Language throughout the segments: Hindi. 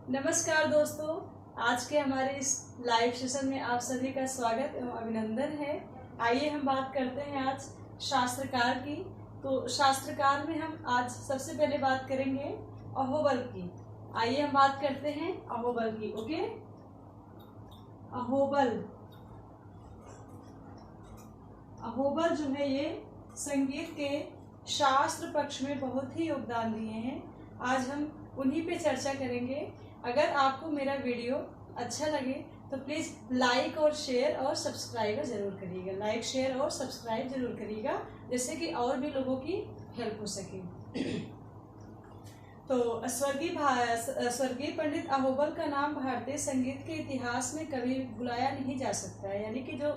नमस्कार दोस्तों, आज के हमारे इस लाइव सेशन में आप सभी का स्वागत एवं अभिनंदन है। आइए हम बात करते हैं आज शास्त्रकार की। तो शास्त्रकार में हम आज सबसे पहले बात करेंगे अहोबल की। आइए हम बात करते हैं अहोबल की। ओके, अहोबल जो है ये संगीत के शास्त्र पक्ष में बहुत ही योगदान दिए हैं। आज हम उन्हीं पे चर्चा करेंगे। अगर आपको मेरा वीडियो अच्छा लगे तो प्लीज़ लाइक और शेयर और सब्सक्राइब जरूर करिएगा। लाइक, शेयर और सब्सक्राइब जरूर करिएगा, जिससे कि और भी लोगों की हेल्प हो सके। तो स्वर्गीय पंडित अहोबल का नाम भारतीय संगीत के इतिहास में कभी भुलाया नहीं जा सकता है। यानी कि जो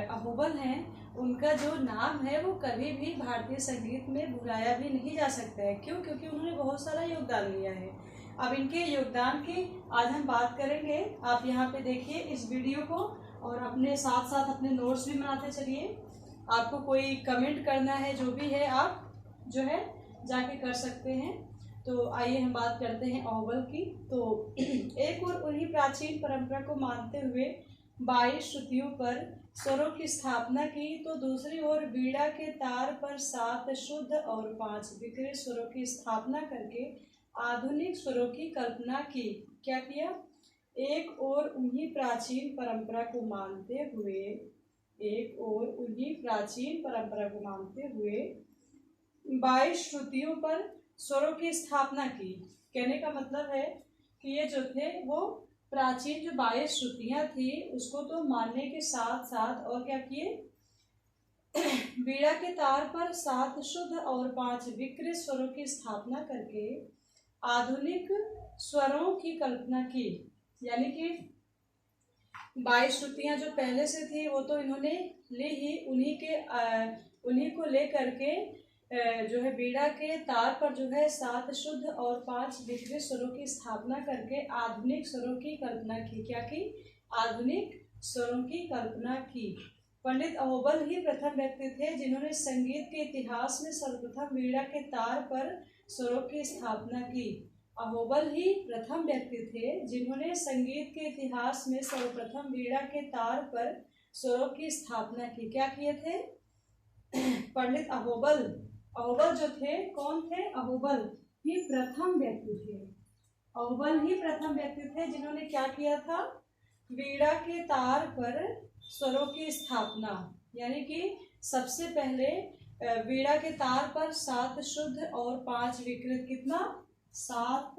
अहोबल हैं, उनका जो नाम है वो कभी भी भारतीय संगीत में भुलाया भी नहीं जा सकता है। क्यों? क्योंकि उन्होंने बहुत सारा योगदान दिया है। अब इनके योगदान की आज हम बात करेंगे। आप यहाँ पे देखिए इस वीडियो को, और अपने साथ साथ अपने नोट्स भी बनाते चलिए। आपको कोई कमेंट करना है, जो भी है आप जो है जाके कर सकते हैं। तो आइए हम बात करते हैं अहोबल की। तो एक और उन्हीं प्राचीन परंपरा को मानते हुए 22 श्रुतियों पर स्वरों की स्थापना की, तो दूसरी ओर बीड़ा के तार पर 7 शुद्ध और 5 विकृत स्वरों की स्थापना करके आधुनिक स्वरों की कल्पना की। क्या किया? एक और उन्हीं प्राचीन परंपरा को मानते हुए 22 श्रुतियों पर स्वरों की स्थापना की। कहने का मतलब है कि ये जो थे वो प्राचीन जो 22 श्रुतियां थी उसको तो मानने के साथ साथ और क्या किए, बीड़ा के तार पर 7 शुद्ध और 5 विकृत स्वरों की स्थापना करके आधुनिक स्वरों की कल्पना की। यानी कि 22 श्रुतियां जो पहले से थी वो तो इन्होंने ली ही, उन्हीं को लेकर के जो है बीड़ा के तार पर जो है 7 शुद्ध और 5 विकृत स्वरों की स्थापना करके आधुनिक स्वरों की कल्पना की। क्या की? आधुनिक स्वरों की कल्पना की। पंडित अहोबल ही प्रथम व्यक्ति थे जिन्होंने संगीत के इतिहास में सर्वप्रथम बीड़ा के तार पर स्वरों की स्थापना की। अहोबल ही प्रथम व्यक्ति थे जिन्होंने संगीत के इतिहास में सर्वप्रथम बीड़ा के तार पर स्वरों की स्थापना की। क्या किए थे? पंडित अहोबल जो थे, कौन थे? अहोबल ही प्रथम व्यक्ति थे। अहोबल ही प्रथम व्यक्ति थे जिन्होंने क्या किया था? बीड़ा के तार पर स्वरों की स्थापना। यानी कि सबसे पहले बीड़ा के तार पर 7 शुद्ध और 5 विकृत। कितना? 7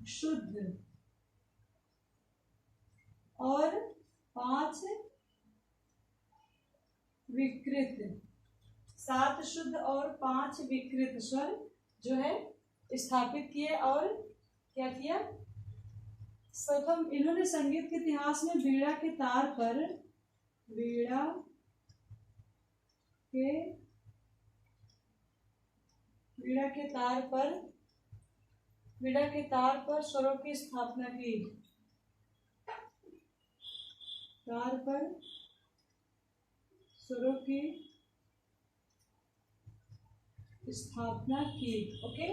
शुद्ध और 5 विकृत। 7 शुद्ध और 5 विकृत स्वर जो है स्थापित किए। और क्या किया? प्रथम इन्होंने संगीत के इतिहास में बीड़ा के तार पर स्वरों की स्थापना की। ओके,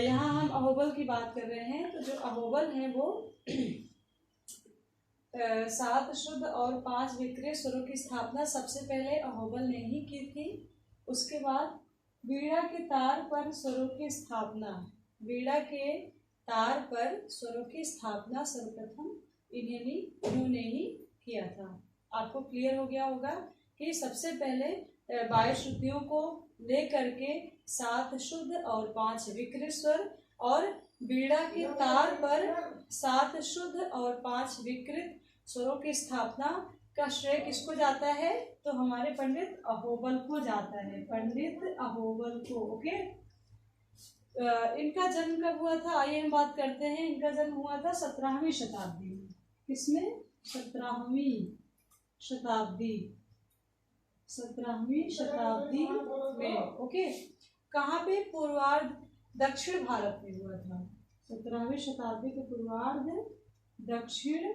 यहाँ हम अहोबल की बात कर रहे हैं। तो जो अहोबल हैं वो 7 शुद्ध और 5 विकृत स्वरों की स्थापना सबसे पहले अहोबल ने ही की थी। उसके बाद बीड़ा के तार पर स्वरों की स्थापना, सर्वप्रथम इन्होंने ही किया था। आपको क्लियर हो गया होगा कि सबसे पहले 22 श्रुतियों को लेकर के 7 शुद्ध और 5 विकृत स्वर, और बीड़ा के तार पर 7 शुद्ध और 5 विकृत स्वरों की स्थापना का श्रेय किसको जाता है? तो हमारे पंडित अहोबल को जाता है। पंडित अहोबल को। ओके, इनका जन्म कब हुआ था? आइए हम बात करते हैं। इनका जन्म हुआ था 17वीं शताब्दी में। किसमें? 17वीं शताब्दी में। ओके, कहाँ पे? पूर्वार्ध दक्षिण भारत में हुआ था। 17वीं शताब्दी के पूर्वार्ध दक्षिण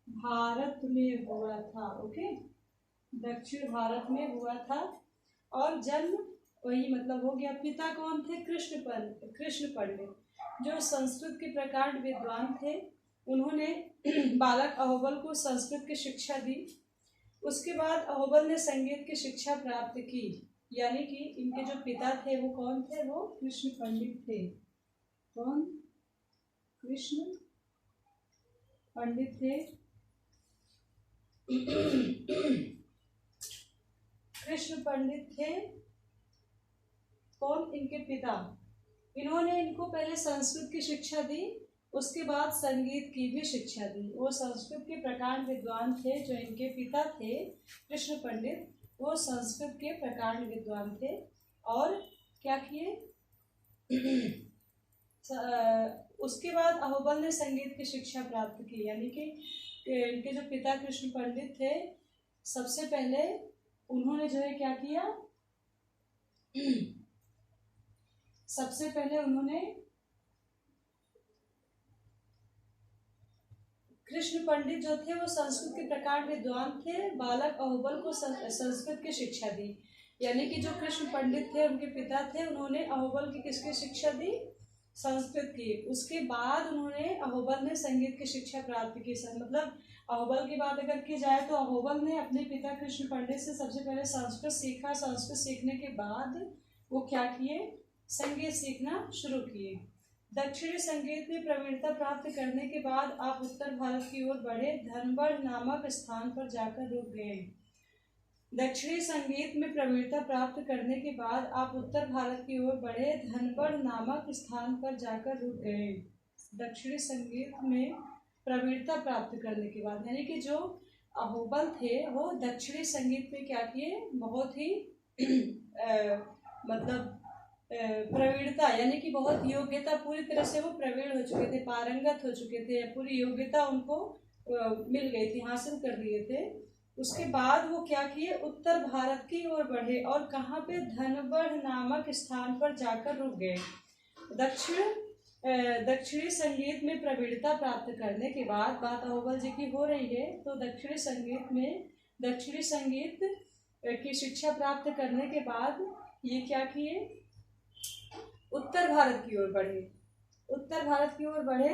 भारत में हुआ था। ओके, दक्षिण भारत में हुआ था। और जन्म वही मतलब हो गया। पिता कौन थे? कृष्ण पंडित, जो संस्कृत के प्रकांड विद्वान थे। उन्होंने बालक अहोबल को संस्कृत की शिक्षा दी। उसके बाद अहोबल ने संगीत की शिक्षा प्राप्त की, यानी कि इनके जो पिता थे वो कौन थे? वो कृष्ण पंडित थे। कौन? कृष्ण पंडित थे। कृष्ण पंडित थे। कौन? इनके पिता। इन्होंने इनको पहले संस्कृत की शिक्षा दी, उसके बाद संगीत की भी शिक्षा दी। वो संस्कृत के प्रकांड विद्वान थे। जो इनके पिता थे कृष्ण पंडित, वो संस्कृत के प्रकांड विद्वान थे। और क्या किए? उसके बाद अहोबल ने संगीत की शिक्षा प्राप्त की, यानी कि इनके जो पिता कृष्ण पंडित थे, सबसे पहले उन्होंने जो है क्या किया? सबसे पहले उन्होंने कृष्ण पंडित जो थे वो संस्कृत के प्रकांड विद्वान थे। बालक अहोबल को संस्कृत की शिक्षा दी, यानी कि जो कृष्ण पंडित थे उनके पिता थे, उन्होंने अहोबल की किसकी शिक्षा दी? संस्कृत की। उसके बाद उन्होंने अहोबल ने संगीत की शिक्षा प्राप्त की। मतलब अहोबल की बात अगर की जाए तो अहोबल ने अपने पिता कृष्ण पंडित से सबसे पहले संस्कृत सीखा। संस्कृत सीखने के बाद वो क्या किए? संगीत सीखना शुरू किए। दक्षिणी संगीत में प्रवीणता प्राप्त करने के बाद आप उत्तर भारत की ओर बढ़े। धनबढ़ नामक स्थान पर जाकर रुक गए। दक्षिणी संगीत में प्रवीणता प्राप्त करने के बाद आप उत्तर भारत की ओर बढ़े। धनबढ़ नामक स्थान पर जाकर रुक गए। दक्षिणी संगीत में प्रवीणता प्राप्त करने के बाद, यानी कि जो अहोबल थे वो दक्षिणी संगीत में क्या किए? बहुत ही मतलब प्रवीणता, यानी कि बहुत योग्यता, पूरी तरह से वो प्रवीण हो चुके थे, पारंगत हो चुके थे, पूरी योग्यता उनको मिल गई थी, हासिल कर लिए थे। उसके बाद वो क्या किए? उत्तर भारत की ओर बढ़े और कहाँ पे? धनबढ़ नामक स्थान पर जाकर रुक गए। दक्षिणी संगीत में प्रवीणता प्राप्त करने के बाद, बात अहोबल जी की हो रही है, तो दक्षिणी संगीत की शिक्षा प्राप्त करने के बाद ये क्या किए? उत्तर भारत की ओर बढ़े। उत्तर भारत की ओर बढ़े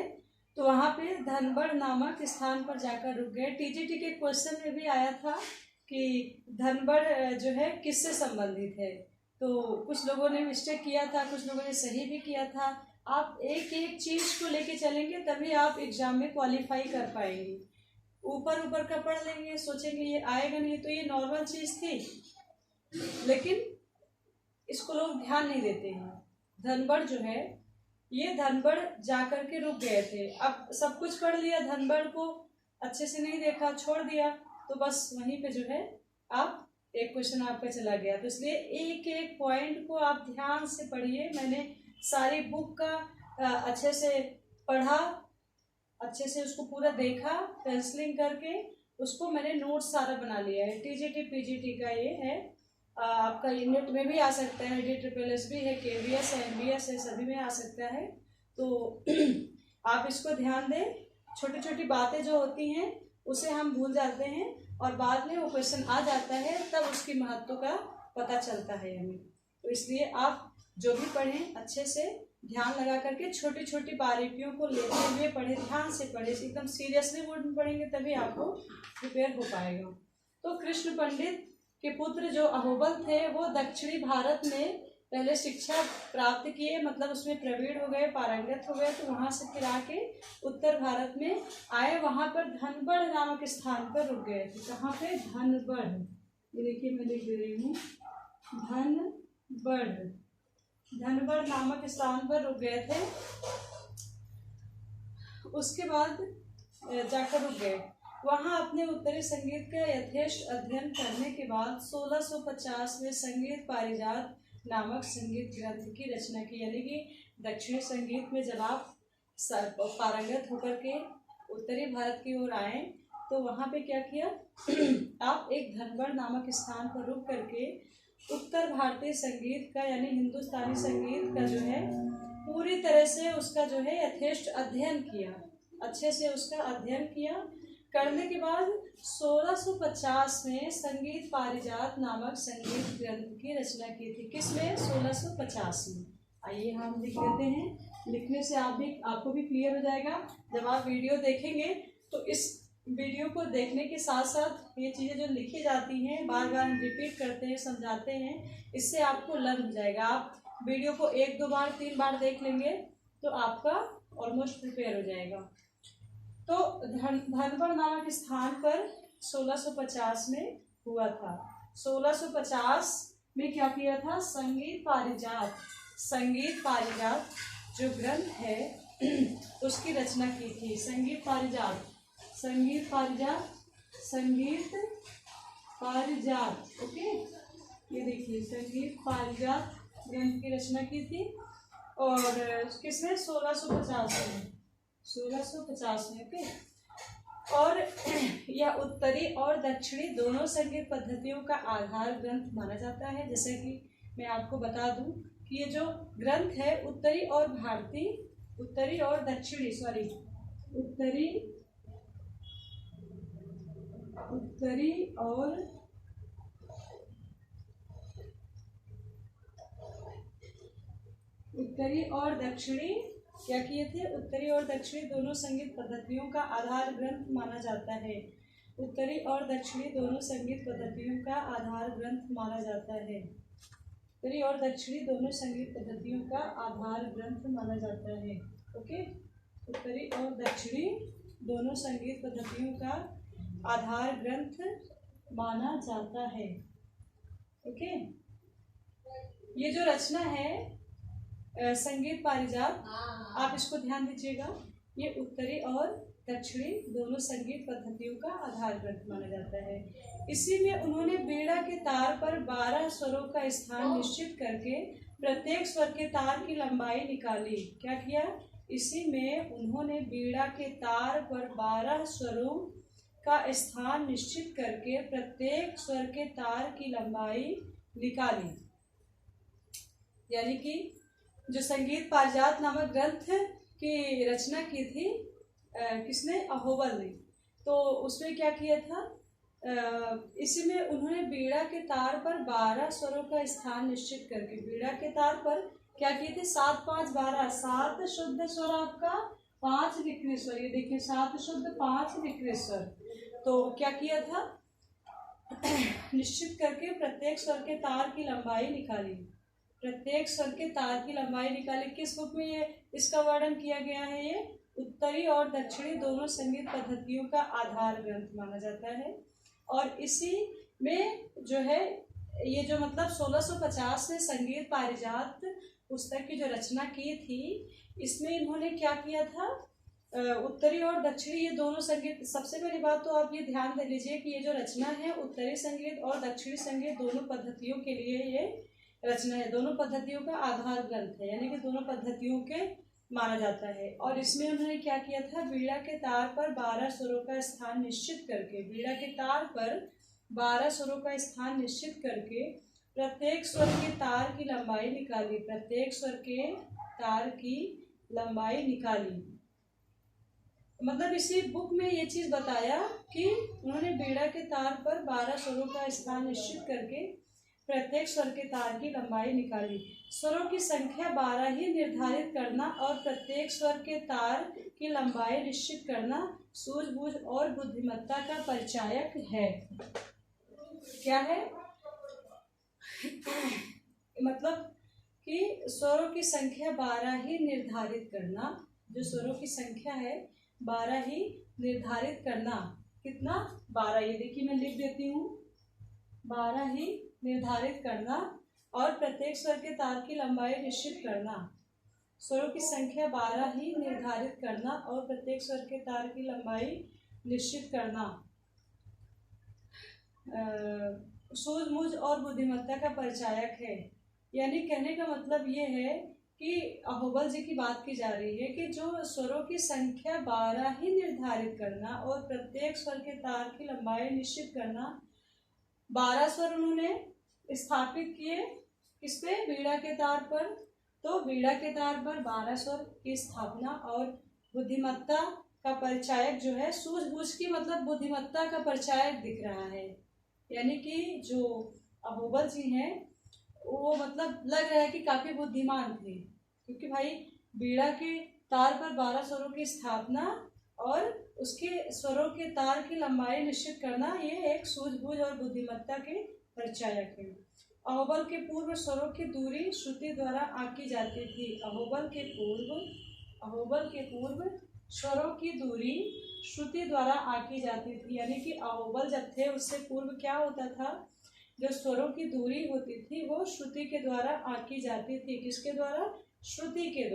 तो वहां पे धनबढ़ नामक स्थान पर जाकर रुक गए। टीजीटी के क्वेश्चन में भी आया था कि धनबढ़ जो है किससे संबंधित है, तो कुछ लोगों ने मिस्टेक किया था, कुछ लोगों ने सही भी किया था। आप एक एक चीज को लेके चलेंगे तभी आप एग्जाम में क्वालिफाई कर पाएंगे। ऊपर का पढ़ लेंगे, सोचेंगे ये आएगा नहीं, तो ये नॉर्मल चीज थी, लेकिन इसको लोग ध्यान नहीं देते हैं। धनबढ़ जो है, ये धनबढ़ जाकर के रुक गए थे। अब सब कुछ पढ़ लिया, धनबढ़ को अच्छे से नहीं देखा, छोड़ दिया, तो बस वहीं पे जो है आप एक क्वेश्चन आपका चला गया। तो इसलिए एक एक पॉइंट को आप ध्यान से पढ़िए। मैंने सारी बुक का अच्छे से पढ़ा, अच्छे से उसको पूरा देखा, पेंसिलिंग करके उसको मैंने नोट सारा बना लिया है। टीजीटी पीजीटी का ये है, आपका यूनिट में भी आ सकता है, DSSS भी है, KVS है, MBS है, सभी में आ सकता है। तो आप इसको ध्यान दें। छोटी छोटी बातें जो होती हैं उसे हम भूल जाते हैं और बाद में वो क्वेश्चन आ जाता है, तब उसकी महत्व का पता चलता है हमें। तो इसलिए आप जो भी पढ़ें अच्छे से ध्यान लगा करके छोटी छोटी बारीकियों को लेते हुए पढ़े, ध्यान से पढ़े, एकदम सीरियसली मूड में पढ़ेंगे तभी आपको प्रिपेयर हो पाएगा। तो कृष्ण पंडित के पुत्र जो अहोबल थे वो दक्षिणी भारत में पहले शिक्षा प्राप्त किए, मतलब उसमें प्रवीण हो गए, पारंगत हो गए। तो वहां से फिर आके उत्तर भारत में आए, वहां पर धनबढ़ नामक स्थान पर रुक गए थे। कहाँ पे? धनबढ़, ये देखिए मैं लिख दे रही हूँ, धनबढ़ नामक स्थान पर रुक गए थे। उसके बाद जाकर रुक गए। वहां अपने उत्तरी संगीत का यथेष्ट अध्ययन करने के बाद 1650 में संगीत पारिजात नामक संगीत ग्रंथ की रचना की। यानी कि दक्षिणी संगीत में जब आप पारंगत होकर के उत्तरी भारत की ओर आए तो वहां पे क्या किया? आप एक धनबढ़ नामक स्थान पर रुक करके उत्तर भारतीय संगीत का, यानी हिंदुस्तानी संगीत का जो है पूरी तरह से उसका जो है यथेष्ट अध्ययन किया, अच्छे से उसका अध्ययन किया। करने के बाद 1650 में संगीत पारिजात नामक संगीत ग्रंथ की रचना की थी। किसमें? 1650 में। आइए हम लिख देते हैं, लिखने से आपको भी क्लियर हो जाएगा। जब आप वीडियो देखेंगे तो इस वीडियो को देखने के साथ साथ ये चीज़ें जो लिखी जाती हैं बार बार हम रिपीट करते हैं, समझाते हैं, इससे आपको लर्न हो जाएगा। आप वीडियो को 1, 2 बार, 3 बार देख लेंगे तो आपका ऑलमोस्ट प्रिपेयर हो जाएगा। तो धनबड़ नामक स्थान पर 1650 में हुआ था। 1650 में क्या किया था? संगीत पारिजात जो ग्रंथ है उसकी रचना की थी। संगीत पारिजात, ओके, ये देखिए, संगीत पारिजात ग्रंथ की रचना की थी। और किसमें? 1650 में, ओके। और यह उत्तरी और दक्षिणी दोनों संगीत पद्धतियों का आधार ग्रंथ माना जाता है। जैसे कि मैं आपको बता दूं कि ये जो ग्रंथ है उत्तरी और दक्षिणी क्या किए थे? उत्तरी और दक्षिणी दोनों संगीत पद्धतियों का आधार ग्रंथ माना जाता है। उत्तरी और दक्षिणी दोनों संगीत पद्धतियों का आधार ग्रंथ माना जाता है। उत्तरी और दक्षिणी दोनों संगीत पद्धतियों का आधार ग्रंथ माना जाता है, ओके। उत्तरी और दक्षिणी दोनों संगीत पद्धतियों का आधार ग्रंथ माना जाता है, ओके। ये जो रचना है संगीत पारिजात, आप इसको ध्यान दीजिएगा, ये उत्तरी और दक्षिणी दोनों संगीत पद्धतियों का आधार ग्रंथ माना जाता है। इसी में उन्होंने बीड़ा के तार पर 12 स्वरों का स्थान निश्चित करके प्रत्येक स्वर के तार की लंबाई निकाली। क्या किया? इसी में उन्होंने बीड़ा के तार पर 12 स्वरों का स्थान निश्चित करके प्रत्येक स्वर के तार की लंबाई निकाली। यानी कि जो संगीत पारिजात नामक ग्रंथ की रचना की थी किसने? अहोबल ने। तो उसमें क्या किया था? इसी में उन्होंने बीड़ा के तार पर 12 स्वरों का स्थान निश्चित करके, बीड़ा के तार पर क्या किए थे? 7, 5, 12, 7 शुद्ध स्वर आपका, 5 विकृत स्वर। ये देखिए, 7 शुद्ध, 5 विकृत स्वर। तो क्या किया था? निश्चित करके प्रत्येक स्वर के तार की लंबाई निकाली। प्रत्येक स्वर के तार की लंबाई निकाली। किस बुक में ये इसका वर्णन किया गया है? ये उत्तरी और दक्षिणी दोनों संगीत पद्धतियों का आधार ग्रंथ माना जाता है। और इसी में जो है ये जो मतलब 1650 में संगीत पारिजात पुस्तक की जो रचना की थी, इसमें इन्होंने क्या किया था? उत्तरी और दक्षिणी ये दोनों संगीत, सबसे पहली बात तो आप ये ध्यान दे लीजिए कि ये जो रचना है उत्तरी संगीत और दक्षिणी संगीत दोनों पद्धतियों के लिए ये रचना है, दोनों पद्धतियों का आधार ग्रंथ है, यानी कि दोनों पद्धतियों के माना जाता है। और इसमें उन्होंने क्या किया था? बीड़ा के तार पर 12 स्वरों का स्थान निश्चित करके, बीड़ा के तार पर 12 स्वरों का स्थान निश्चित करके प्रत्येक स्वर के तार की लंबाई निकाली। प्रत्येक स्वर के तार की लंबाई निकाली। मतलब इसी बुक में ये चीज बताया कि उन्होंने बीड़ा के तार पर 12 स्वरों का स्थान निश्चित करके प्रत्येक स्वर के तार की लंबाई निकाली। स्वरों की संख्या 12 ही निर्धारित करना और प्रत्येक स्वर के तार की लंबाई निश्चित करना सूझबूझ और बुद्धिमत्ता का परिचायक है। क्या है? मतलब कि स्वरों की संख्या 12 ही निर्धारित करना, जो स्वरों की संख्या है 12 ही निर्धारित करना। कितना? 12। ये देखिए मैं लिख देती हूँ, 12 ही निर्धारित करना और प्रत्येक स्वर के तार की लंबाई निश्चित करना। स्वरों की संख्या 12 ही निर्धारित करना और प्रत्येक स्वर के तार की लंबाई निश्चित करना सूझबूझ और बुद्धिमत्ता का परिचायक है। यानी कहने का मतलब ये है कि अहोबल जी की बात की जा रही है कि जो स्वरों की संख्या 12 ही निर्धारित करना और प्रत्येक स्वर के तार की लंबाई निश्चित करना, 12 स्वर उन्होंने स्थापित किए किस पे? बीड़ा के तार पर। तो बीड़ा के तार पर 12 स्वर की स्थापना और बुद्धिमत्ता का परिचायक जो है, सूझबूझ की मतलब बुद्धिमत्ता का परिचायक दिख रहा है। यानी कि जो अहोबल जी हैं वो मतलब लग रहा है कि काफी बुद्धिमान थे, क्योंकि भाई बीड़ा के तार पर 12 स्वरों की स्थापना और उसके स्वरों के तार की लंबाई निश्चित करना, ये एक सूझबूझ और बुद्धिमत्ता के परिचायक है। अहोबल के पूर्व स्वरों की दूरी श्रुति द्वारा आंकी जाती थी। अहोबल के पूर्व स्वरों की दूरी श्रुति द्वारा आंकी जाती थी। यानी कि अहोबल जब थे उससे पूर्व क्या होता था, जो स्वरों की दूरी होती थी वो श्रुति के द्वारा आंकी जाती थी। किसके द्वारा? श्रुति के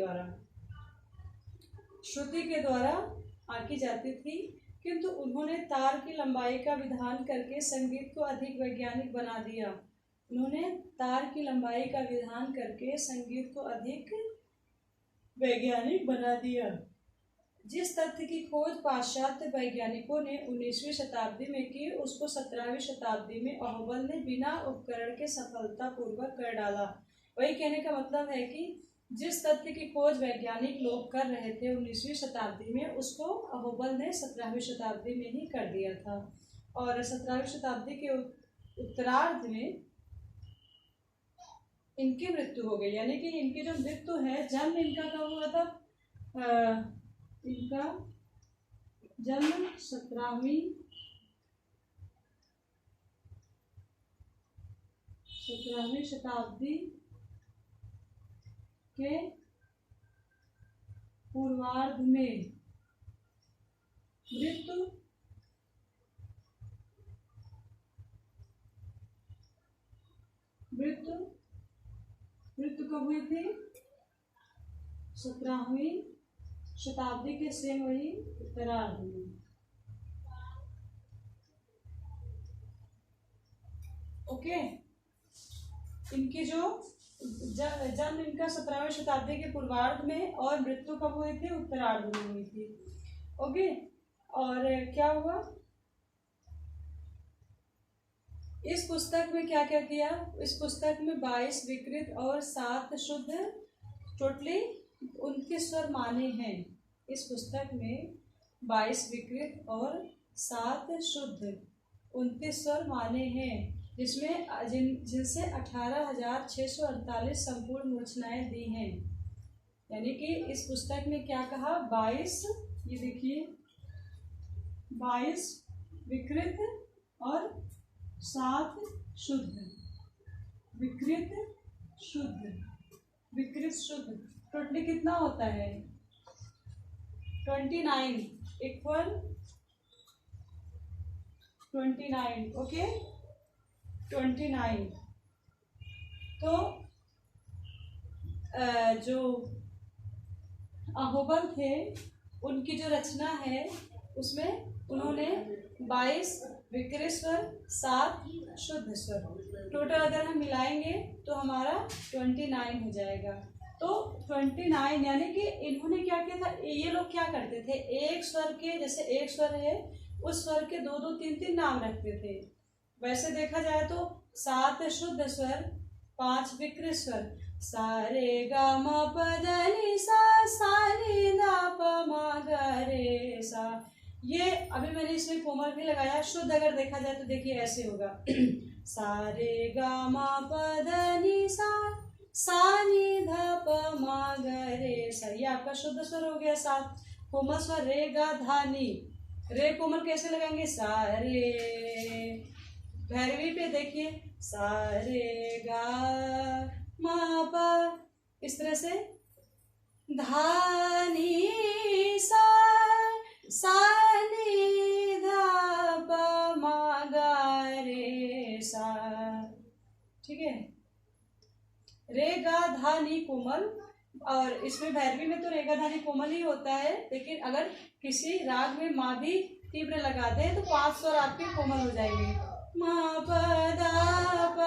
द्वारा आंकी जाती थी। किंतु उन्होंने तार की लंबाई का विधान करके संगीत को अधिक वैज्ञानिक बना दिया। उन्होंने तार की लंबाई का विधान करके संगीत को अधिक वैज्ञानिक बना दिया। जिस तथ्य की खोज पाश्चात्य वैज्ञानिकों ने 19वीं शताब्दी में की, उसको 17वीं शताब्दी में अहोबल ने बिना उपकरण के सफलतापूर्वक कर डाला। वही कहने का मतलब है कि जिस तथ्य की खोज वैज्ञानिक लोग कर रहे थे 19वीं शताब्दी में, उसको अहोबल ने 17वीं शताब्दी में ही कर दिया था। और 17वीं शताब्दी के उत्तरार्ध में इनकी मृत्यु हो गई। यानी कि इनकी जो मृत्यु है, जन्म इनका कब हुआ था? इनका जन्म 17वीं शताब्दी के पूर्वार्ध में, मृत्यु कब हुई थी? 17वीं शताब्दी के सेम वही उत्तरार्ध में। ओके, इनकी जो जन्म इनका 17वीं शताब्दी के पूर्वार्ध में और मृत्यु कब हुई थी? उत्तरार्ध में हुई थी। ओके, और क्या हुआ इस पुस्तक में? क्या क्या किया इस पुस्तक में? 22 विकृत और 7 शुद्ध, टोटली 29 स्वर माने हैं। इस पुस्तक में 22 विकृत और 7 शुद्ध 29 स्वर माने हैं, जिनसे 18,648 संपूर्ण मूर्छनाएं दी हैं। यानी कि इस पुस्तक में क्या कहा? 22, ये देखिए 22 विकृत और 7 शुद्ध, विकृत शुद्ध टोटली कितना होता है? 29 इक्वल 29। ओके, 29। तो जो अहोबल थे उनकी जो रचना है उसमें उन्होंने 22 विकृत स्वर, 7 शुद्ध स्वर, टोटल अगर हम मिलाएंगे तो हमारा 29 हो जाएगा। तो 29 यानी कि इन्होंने क्या किया था, ये लोग क्या करते थे, एक स्वर के, जैसे एक स्वर है उस स्वर के 2-2, 3-3 नाम रखते थे। वैसे देखा जाए तो 7 शुद्ध स्वर, 5 विकृत स्वर, सा रे गा मा प ध नि सा, सा रे धा प मा ग रे सा। ये अभी मैंने इसमें कोमल भी लगाया। शुद्ध अगर देखा जाए तो देखिए ऐसे होगा सा रे गा मा प ध नि सा, सा नि ध प मा ग रे सा। ये आपका शुद्ध स्वर हो गया 7। कोमल स्वर रे गा धा नि, रे कोमल कैसे लगाएंगे? सा रे। भैरवी पे देखिए सा रे गा मा पा, इस तरह से धा नि सा, सा नि धा प मा गा रे सा। ठीक है, रे गा धा नि कोमल, और इसमें भैरवी में तो रे गा धा नि कोमल ही होता है, लेकिन अगर किसी राग में माँ भी तीव्र लगा दे तो 5 स्वर आपके कोमल हो जाएंगे। मा प धा प,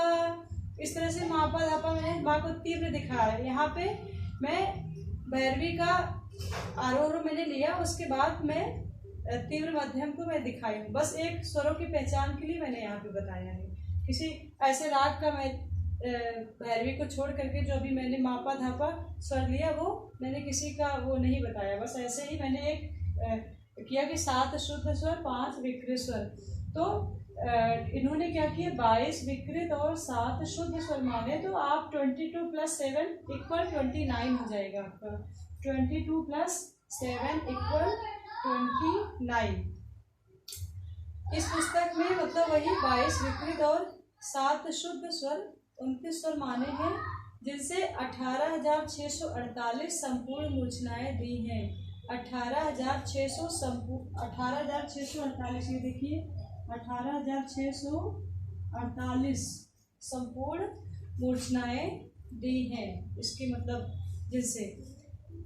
इस तरह से मा प धा प मैंने माँ को तीव्र दिखा है। यहाँ पे मैं भैरवी का आरोह मैंने लिया, उसके बाद मैं तीव्र मध्यम को मैं दिखाई हूँ। बस एक स्वरों की पहचान के लिए मैंने यहाँ पे बताया है। किसी ऐसे राग का मैं भैरवी को छोड़ करके जो अभी मैंने मापा धापा स्वर लिया वो मैंने किसी का वो नहीं बताया, बस ऐसे ही मैंने एक किया कि 7 शुद्ध स्वर 5 विकृत स्वर। तो इन्होंने क्या किया, 22 विकृत और 7 शुद्ध स्वर माने, तो आप 22 + 7 = 29 हो जाएगा आपका। 22 + 7 = 29। इस पुस्तक में मतलब वही 22 विकृत और 7 शुद्ध स्वर 29 स्वर माने हैं, जिनसे 18,648 संपूर्ण मूर्छनाएं दी हैं। 18,648, ये देखिए 18,648 संपूर्ण मूर्छनाएं दी हैं। इसके मतलब जिनसे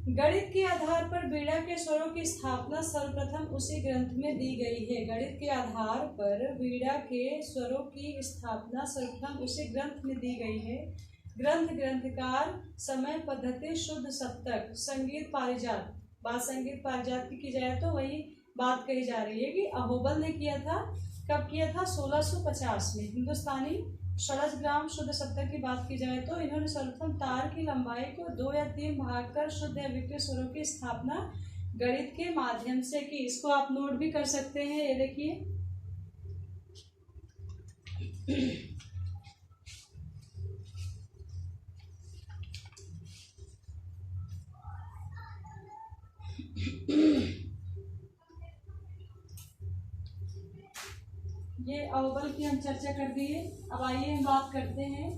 गणित के आधार पर वीणा के स्वरों की स्थापना सर्वप्रथम उसी ग्रंथ में दी गई है। गणित के आधार पर वीणा के स्वरों की स्थापना सर्वप्रथम उसी ग्रंथ में दी गई है। ग्रंथकार, समय, पद्धति, शुद्ध सप्तक, संगीत पारिजात। बात संगीत पारिजात की जाए तो वही बात कही जा रही है कि अहोबल ने किया था। कब किया था? 1650 में। हिंदुस्तानी षड्ज शुद्ध सप्तक की बात की जाए तो इन्होंने सर्वप्रथम तार की लंबाई को 2 या 3 भाग कर शुद्ध या विकृत स्वरों की स्थापना गणित के माध्यम से की। इसको आप नोट भी कर सकते हैं। ये देखिए ये अव्वल की हम चर्चा कर दिए। अब आइए हम बात करते हैं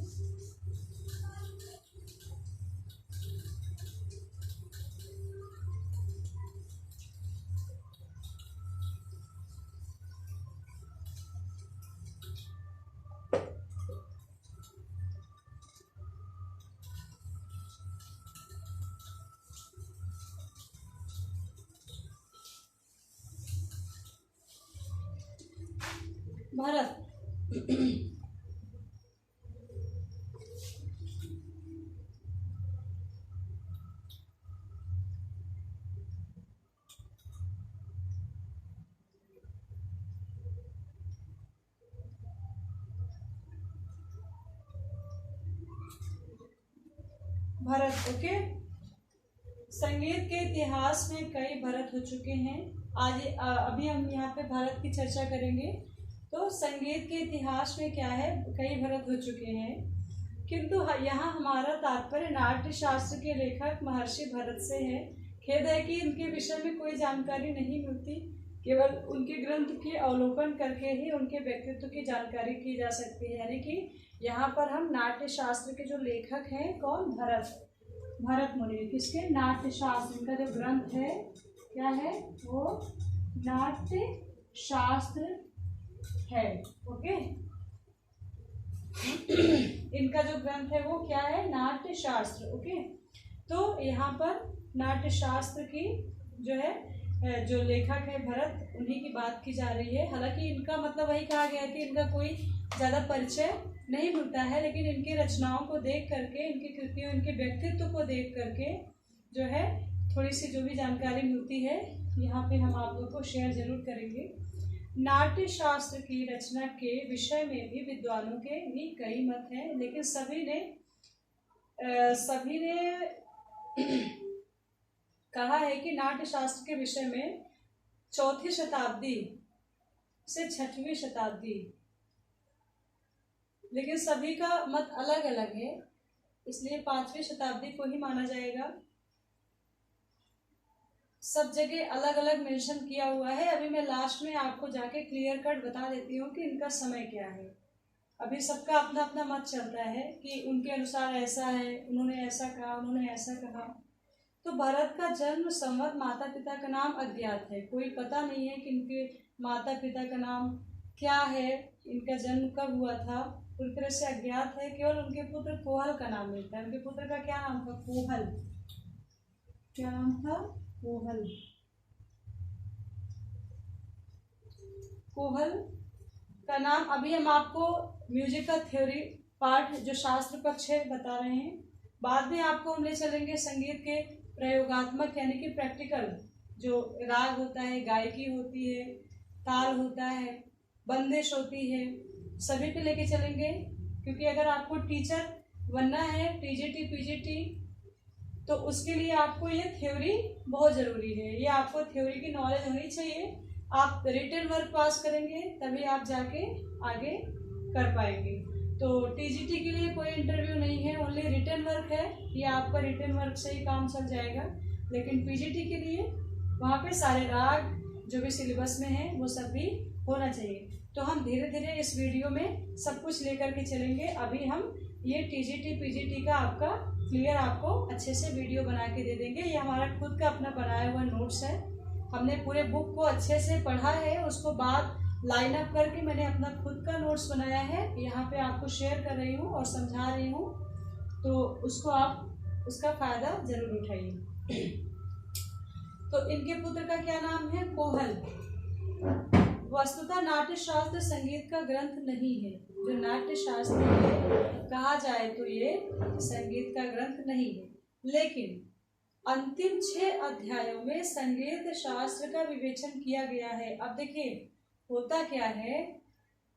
भरत। भरत, ओके। संगीत के इतिहास में कई भरत हो चुके हैं। आज अभी हम यहाँ पे भरत की चर्चा करेंगे। तो संगीत के इतिहास में क्या है, कई भरत हो चुके हैं, किंतु यहाँ हमारा तात्पर्य नाट्य शास्त्र के लेखक महर्षि भरत से है। खेद है कि इनके विषय में कोई जानकारी नहीं मिलती। केवल उनके ग्रंथ के अवलोकन करके ही उनके व्यक्तित्व की जानकारी की जा सकती है। यानी कि यहाँ पर हम नाट्य शास्त्र के जो लेखक हैं, कौन? भरत मुनि। किसके? नाट्य शास्त्र। इनका जो ग्रंथ है क्या है? वो नाट्य शास्त्र है। ओके इनका जो ग्रंथ है वो क्या है? नाट्य शास्त्र। ओके तो यहाँ पर नाट्य शास्त्र की जो है जो लेखक है भरत, उन्हीं की बात की जा रही है। हालांकि इनका मतलब वही कहा गया है कि इनका कोई ज़्यादा परिचय नहीं मिलता है, लेकिन इनकी रचनाओं को देख करके, इनकी कृतियों, इनके व्यक्तित्व को देख करके जो है थोड़ी सी जो भी जानकारी मिलती है यहाँ पे हम आप लोग को शेयर जरूर करेंगे। नाट्य शास्त्र की रचना के विषय में भी विद्वानों के भी कई मत हैं, लेकिन सभी ने कहा है कि नाट्य शास्त्र के विषय में 4वीं शताब्दी से 6वीं शताब्दी, लेकिन सभी का मत अलग अलग है, इसलिए 5वीं शताब्दी को ही माना जाएगा। सब जगह अलग अलग मेंशन किया हुआ है। अभी मैं लास्ट में आपको जाके क्लियर कट बता देती हूँ कि इनका समय क्या है। अभी सबका अपना अपना मत चलता है कि उनके अनुसार ऐसा है, उन्होंने ऐसा कहा, उन्होंने ऐसा कहा। तो भरत का जन्म संवत, माता पिता का नाम अज्ञात है। कोई पता नहीं है कि इनके माता पिता का नाम क्या है, इनका जन्म कब हुआ था, पूरी तरह से अज्ञात है। केवल उनके पुत्र कोहल का नाम मिलता है। उनके पुत्र का क्या नाम था? कोहल। क्या नाम था? कोहल। कोहल का नाम अभी हम आपको म्यूजिकल थ्योरी पार्ट जो शास्त्र पक्ष है बता रहे हैं। बाद में आपको हम ले चलेंगे संगीत के प्रयोगात्मक यानी कि प्रैक्टिकल, जो राग होता है, गायकी होती है, ताल होता है, बंदिश होती है, सभी पे लेके चलेंगे। क्योंकि अगर आपको टीचर बनना है, टीजीटी पीजीटी तो उसके लिए आपको ये थ्योरी बहुत ज़रूरी है, ये आपको थ्योरी की नॉलेज होनी चाहिए। आप रिटन वर्क पास करेंगे तभी आप जाके आगे कर पाएंगे। तो टीजीटी के लिए कोई इंटरव्यू नहीं है, ओनली रिटन वर्क है, ये आपका रिटन वर्क से ही काम चल जाएगा। लेकिन पीजीटी के लिए वहाँ पे सारे राग जो भी सिलेबस में है वो सब भी होना चाहिए। तो हम धीरे धीरे इस वीडियो में सब कुछ लेकर के चलेंगे। अभी हम ये टीजीटी पीजीटी का आपका क्लियर आपको अच्छे से वीडियो बना के दे देंगे। ये हमारा खुद का अपना बनाया हुआ नोट्स है, हमने पूरे बुक को अच्छे से पढ़ा है, उसको बाद लाइन अप करके मैंने अपना खुद का नोट्स बनाया है, यहाँ पे आपको शेयर कर रही हूँ और समझा रही हूँ, तो उसको आप उसका फायदा जरूर उठाइए। तो इनके पुत्र का क्या नाम है? कोहल। वस्तुतः नाट्य शास्त्र संगीत का ग्रंथ नहीं है। जो नाट्य शास्त्र है कहा जाए तो ये संगीत का ग्रंथ नहीं है, लेकिन अंतिम 6 अध्यायों में संगीत शास्त्र का विवेचन किया गया है। अब देखिए होता क्या है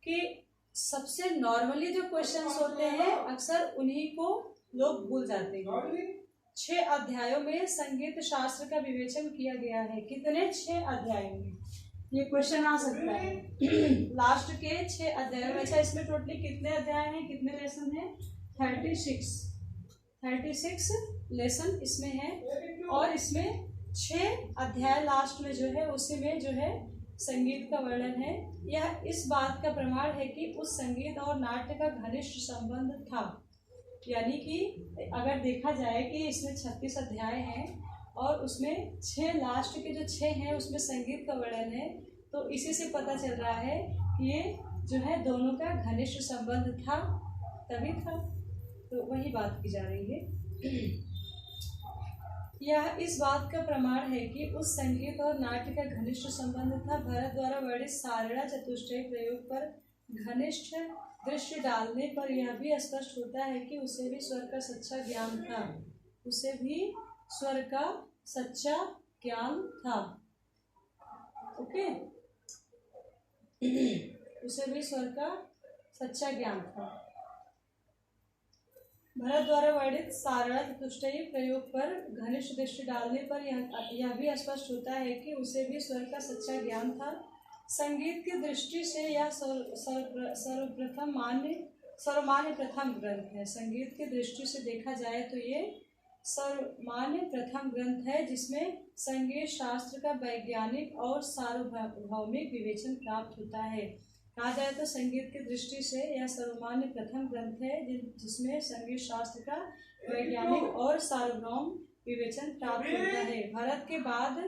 कि सबसे नॉर्मली जो क्वेश्चंस होते हैं अक्सर उन्हीं को लोग भूल जाते हैं। 6 अध्यायों में संगीत शास्त्र का विवेचन किया गया है। कितने? 6 अध्यायों में ये क्वेश्चन आ सकता है। लास्ट के 6 अध्यायों में। अच्छा, इसमें टोटली कितने अध्याय हैं, कितने लेसन हैं? 36 लेसन इसमें है, और इसमें 6 अध्याय लास्ट में जो है उसी में जो है संगीत का वर्णन है। यह इस बात का प्रमाण है कि उस संगीत और नाट्य का घनिष्ठ संबंध था। यानी कि अगर देखा जाए कि इसमें 36 अध्याय हैं और उसमें 6 लास्ट के जो 6 हैं उसमें संगीत का वर्णन है, तो इसी से पता चल रहा है कि ये जो है दोनों का घनिष्ठ संबंध था, तभी था। तो वही बात की जा रही है। यह इस बात का प्रमाण है कि उस संगीत और नाट्य का घनिष्ठ संबंध था। भरत द्वारा वर्णित सारणा चतुष्टय प्रयोग पर घनिष्ठ दृष्टि डालने पर यह भी स्पष्ट होता है कि उसे भी स्वर का सच्चा ज्ञान था। उसे भी स्वर का सच्चा ज्ञान था। ओके, उसे भी स्वर का सच्चा ज्ञान था। भरत द्वारा वर्णित सारणा चतुष्टयी प्रयोग पर घनिष्ठ दृष्टि डालने पर यह भी स्पष्ट होता है कि उसे भी स्वर का सच्चा ज्ञान था। संगीत की दृष्टि से यह सर्वमान्य प्रथम ग्रंथ है। संगीत की दृष्टि से देखा जाए तो ये सर्वमान्य प्रथम ग्रंथ है जिसमें संगीत शास्त्र का वैज्ञानिक और सार्वभौमिक विवेचन प्राप्त होता है। कहा जाए तो संगीत की दृष्टि से यह सर्वमान्य प्रथम ग्रंथ है जिसमें संगीत शास्त्र का वैज्ञानिक और सार्वभौम विवेचन प्राप्त होता है। भरत के बाद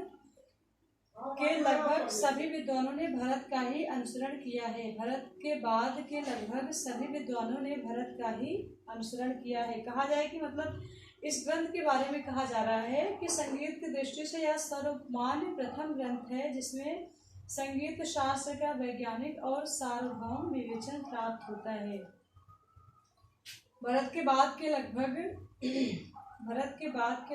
के लगभग सभी विद्वानों ने भरत का ही अनुसरण किया है। भरत के बाद के लगभग सभी विद्वानों ने भरत का ही अनुसरण किया है। कहा जाए कि मतलब इस ग्रंथ के बारे में कहा जा रहा है कि संगीत की दृष्टि से यह सर्वमान्य प्रथम ग्रंथ है जिसमें संगीत शास्त्र का वैज्ञानिक और सार्वभौम विवेचन प्राप्त होता है। भरत के बाद के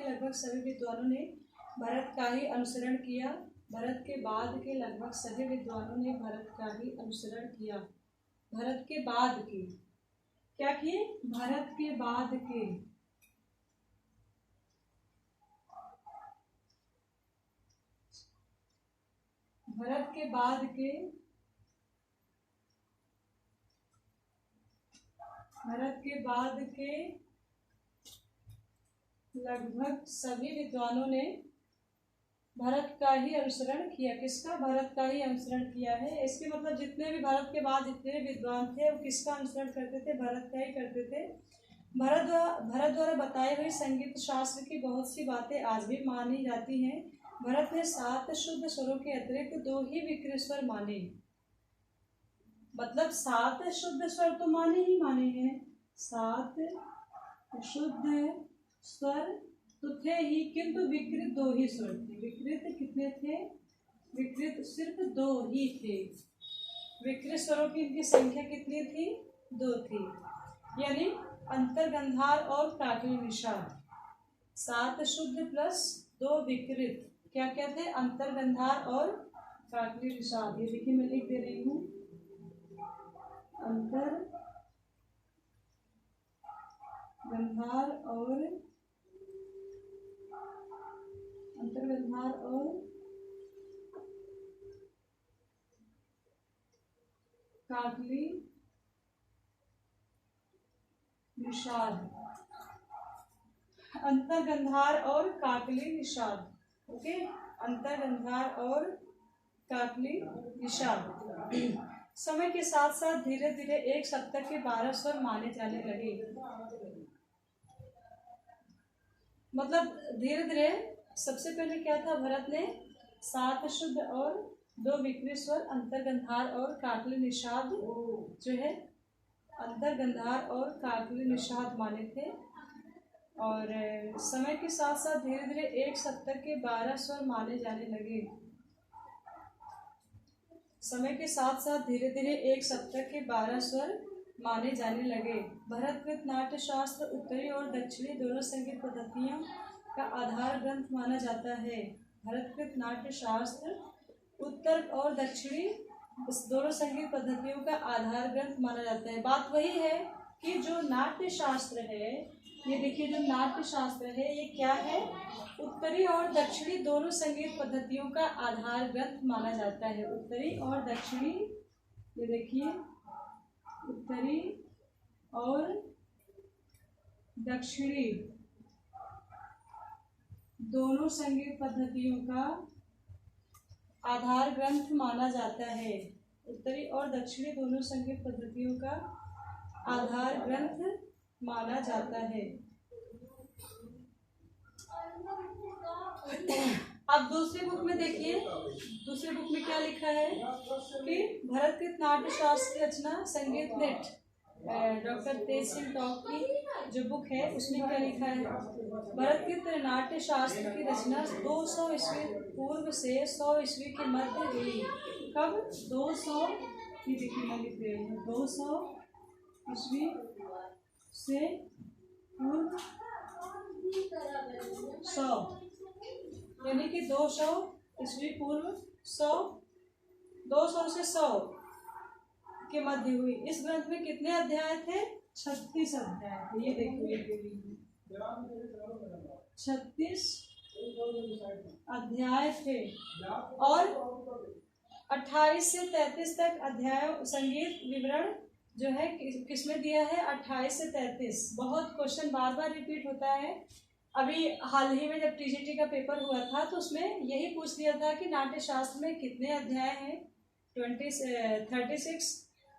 लगभग सभी विद्वानों ने भरत का ही अनुसरण किया। भरत के बाद के लगभग सभी विद्वानों ने भरत का ही अनुसरण किया। भरत के बाद के क्या किए? भरत के बाद के भरत के बाद के लगभग सभी विद्वानों ने भरत का ही अनुसरण किया। किसका? भरत का ही अनुसरण किया है। इसके मतलब जितने भी भरत के बाद जितने भी विद्वान थे वो किसका अनुसरण करते थे? भरत का ही करते थे। भरत द्वारा बताए हुए संगीत शास्त्र की बहुत सी बातें आज भी मानी जाती हैं। भरत ने 7 शुद्ध स्वरों के अतिरिक्त 2 ही विकृत स्वर माने। मतलब 7 शुद्ध स्वर तो माने ही माने हैं, 7 शुद्ध स्वर तो थे ही, किंतु विकृत 2 ही स्वर थे। विकृत कितने थे? विकृत सिर्फ 2 ही थे। विकृत स्वरों की इनकी संख्या कितनी थी? 2 थी, यानी अंतर्गंधार और प्राकृतिक निषाद। 7 शुद्ध प्लस 2 विकृत क्या क्या थे? अंतर्गंधार और प्राकृतिक निषाद। ये देखिए मैं लिख दे रही हूँ, अंतर्गंधार और अंतर्गंधार और काकली निषाद, अंतर्गंधार और काकली निषाद। ओके, अंतर्गंधार और काकली निषाद। समय के साथ साथ धीरे धीरे एक सप्तक के 12 स्वर माने जाने लगे। मतलब धीरे धीरे सबसे पहले क्या था, भरत ने 7 शुद्ध और 2 विकृत स्वर अंतर्गंधार और काकली निषाद जो है अंतर्गंधार और काकली निषाद माने थे। और समय के साथ साथ धीरे धीरे एक सप्तक के 12 स्वर माने जाने लगे। समय के साथ साथ धीरे धीरे एक सप्तक के 12 स्वर माने जाने लगे। भरतकृत नाट्य शास्त्र उत्तरी और दक्षिणी दोनों संगीत पद्धतियों का आधार ग्रंथ माना जाता है। भरतकृत नाट्य शास्त्र उत्तर और दक्षिणी दोनों संगीत पद्धतियों का आधार ग्रंथ माना जाता है। बात वही है कि जो नाट्य शास्त्र है, ये देखिए जो नाट्य शास्त्र है ये क्या है, उत्तरी और दक्षिणी दोनों संगीत पद्धतियों का आधार ग्रंथ माना जाता है। उत्तरी और दक्षिणी, ये देखिए उत्तरी और दक्षिणी दोनों संगीत पद्धतियों का आधार ग्रंथ माना जाता है। उत्तरी और दक्षिणी दोनों संगीत पद्धतियों का आधार ग्रंथ माना जाता है। अब दूसरे बुक में देखिए, दूसरे बुक में क्या लिखा है कि भरतकृत नाट्य शास्त्र की रचना संगीत नेट डॉक्टर तेज सिंह टॉप की जो बुक है उसमें क्या लिखा है, भरतकृत नाट्य शास्त्र की रचना 200 ईस्वी पूर्व से 100 ईस्वी के मध्य हुई। कब? 200 की देखिए मैं लिख रही हूँ, 200 ईस्वी से पूर्व 100, यानी कि 200 ईस्वी पूर्व 100, 200 से 100 के मध्य हुई। इस ग्रंथ में कितने अध्याय थे? 36 अध्याय थे। ये देखिए 36 अध्याय थे और 28 से 33 तक अध्याय संगीत विवरण जो है किसमें दिया है, 28 से 33। बहुत क्वेश्चन बार बार रिपीट होता है। अभी हाल ही में जब टीजीटी का पेपर हुआ था तो उसमें यही पूछ लिया था कि नाट्य शास्त्र में कितने अध्याय हैं, 36।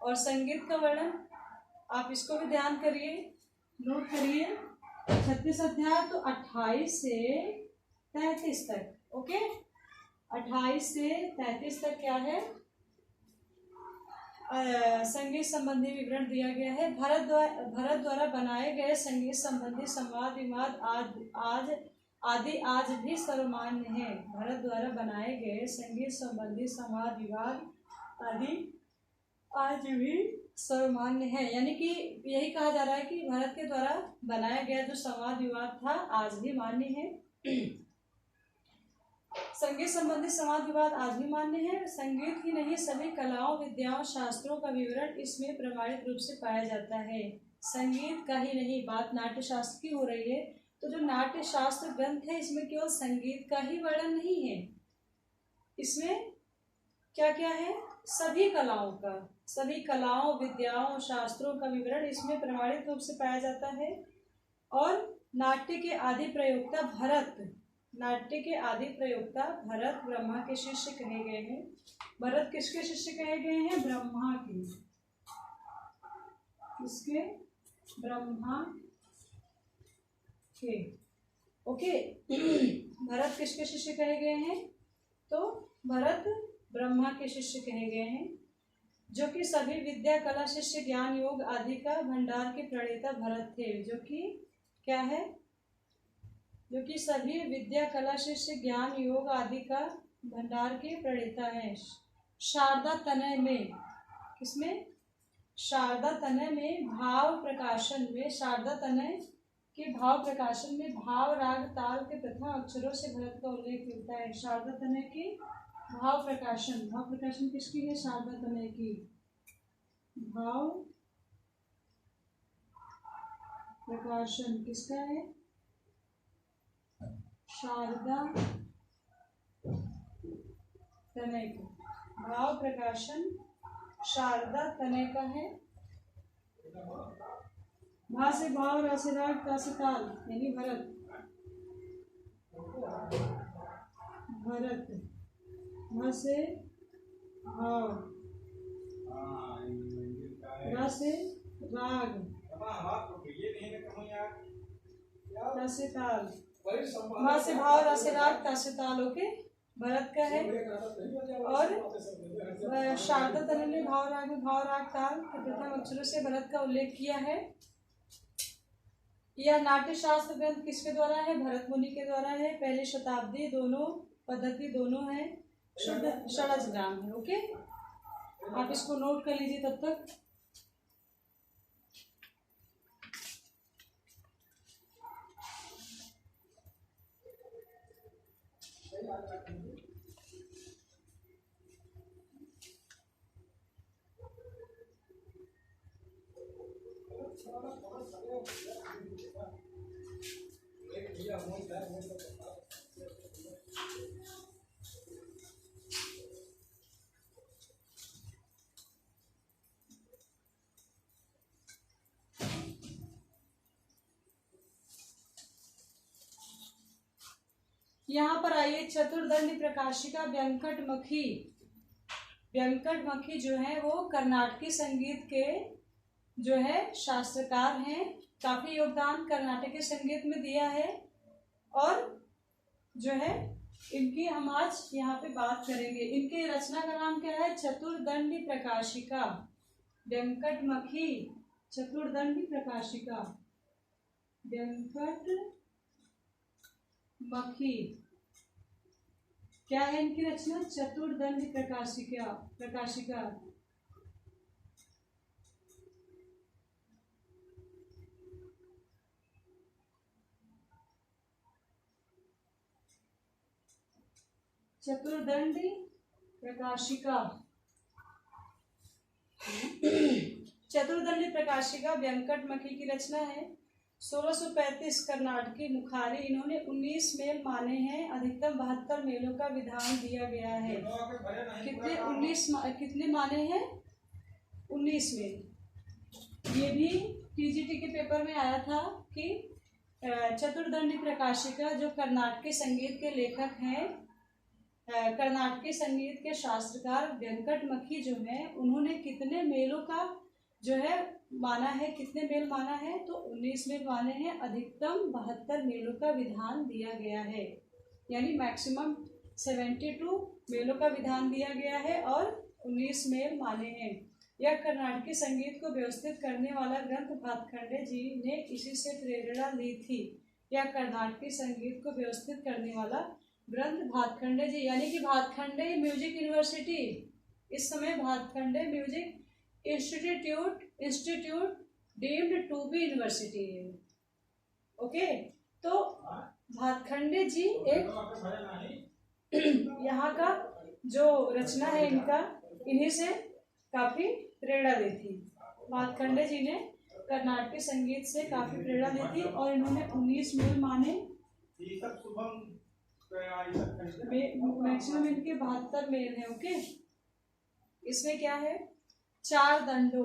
और संगीत का वर्णन आप इसको भी ध्यान करिए, नोट करिए। 36 अध्याय तो 28 से 33 तक। ओके, 28 से 33 तक क्या है, संगीत संबंधी विवरण दिया गया है। भरत द्वारा बनाए गए संगीत संबंधी संवाद विवाद आदि आज भी सर्वमान्य है। भरत द्वारा बनाए गए संगीत संबंधी संवाद विवाद आदि आज भी सर्वमान्य है। यानी कि यही कहा जा रहा है कि भरत के द्वारा बनाया गया जो संवाद विवाद था आज भी मान्य है। संगीत संबंधी संवाद विवाद आज भी मान्य है। संगीत ही नहीं सभी कलाओं विद्याओं शास्त्रों का विवरण इसमें प्रमाणित रूप से पाया जाता है। संगीत का ही नहीं, बात नाट्य शास्त्र की हो रही है, तो जो नाट्य शास्त्र ग्रंथ है इसमें केवल संगीत का ही वर्णन नहीं है, इसमें क्या क्या है, सभी कलाओं का, सभी कलाओं विद्याओं शास्त्रों का विवरण इसमें प्रमाणित रूप से पाया जाता है। और नाट्य के आदि प्रयोक्ता भरत, नाट्य के आदि प्रयोक्ता भरत ब्रह्मा के शिष्य कहे गए हैं। भरत किसके शिष्य कहे गए हैं? ब्रह्मा के। किसके? ब्रह्मा के। ओके, भरत किसके शिष्य कहे गए हैं? तो भरत ब्रह्मा के शिष्य कहे गए हैं, जो कि सभी विद्या कला शिष्य ज्ञान योग आदि का भंडार के प्रणेता भरत थे। जो कि क्या है? जो कि सभी विद्या कला शिष्य ज्ञान योग आदि का भंडार के प्रणेता हैं। शारदा तनय में, किसमें? शारदा तनय में भाव प्रकाशन में, शारदा तनय के भाव प्रकाशन में भाव राग ताल के प्रथम अक्षरों से भरत का उल्लेख मिलता है। शारदा तनय की भाव प्रकाशन, भाव प्रकाशन किसकी है? शारदा तनय की। भाव प्रकाशन किसका है? शारदा तनय भाव प्रकाशन शारदा तनय का है। भा से भाव, र से राग, ता से ताल यानी भरत। भरत, भ से भाव, र से राग, ता से ताल। भा से भाव, र से राग, ता से ताल ओके भरत का है। और शारदा तनय ने भाव राग ताल के प्रथम अक्षरों से भरत का उल्लेख किया है। यह नाट्य शास्त्र ग्रंथ किसके द्वारा है? भरत मुनि के द्वारा है। पहली शताब्दी, दोनों पद्धति दोनों है, शुद्ध षडज ग्राम है। ओके, आप इसको नोट कर लीजिए तब तक। यहाँ पर आइए, चतुर्दंडी प्रकाशिका व्यंकटमखी। व्यंकटमखी जो है वो कर्नाटकी संगीत के जो है शास्त्रकार हैं। काफी योगदान कर्नाटकी संगीत में दिया है। और जो है इनकी हम आज यहाँ पे बात करेंगे। इनके रचना का नाम क्या है? चतुर्दंडी प्रकाशिका व्यंकटमखी। चतुर्दंडी प्रकाशिका व्यंकटमखी क्या है इनकी रचना? चतुर्दंडी प्रकाशिका। चतुर्दंडी प्रकाशिका चतुर्दंडी प्रकाशिका व्यंकटमखी की रचना है। 1635 कर्नाटकी मुखारी। इन्होंने 19 मेल माने हैं। अधिकतम 72 मेलों का विधान दिया गया है। कितने माने हैं? 19 मेल। ये भी टीजीटी के पेपर में आया था कि चतुर्दंडी प्रकाशिका जो कर्नाटकी संगीत के लेखक हैं, कर्नाटकी संगीत के शास्त्रकार व्यंकटमखी जो है, उन्होंने कितने मेलों का जो है माना है? कितने मेल माना है? तो 19 मेल माने हैं। अधिकतम 72 मेलों का विधान दिया गया है, यानी मैक्सिमम 72 मेलों का विधान दिया गया है और 19 मेल माने हैं। यह कर्नाटकी संगीत को व्यवस्थित करने वाला ग्रंथ भातखंडे जी ने इसी से प्रेरणा ली थी। यह कर्नाटकी संगीत को व्यवस्थित करने वाला ग्रंथ भातखंडे जी, यानी कि भातखंडे म्यूजिक यूनिवर्सिटी इस समय Bhatkhande music institute deemed to be university है। ओके, तो भातखंडे जी एक यहाँ का जो रचना है इनका, इन्हीं से काफी प्रेरणा ली थी। भातखंडे जी ने कर्नाटकी संगीत से काफी प्रेरणा ली थी और इन्होंने 19 मेल माने। मैक्सिमम इनके 72 मेल है। ओके, इसमें क्या है? 4 दंडों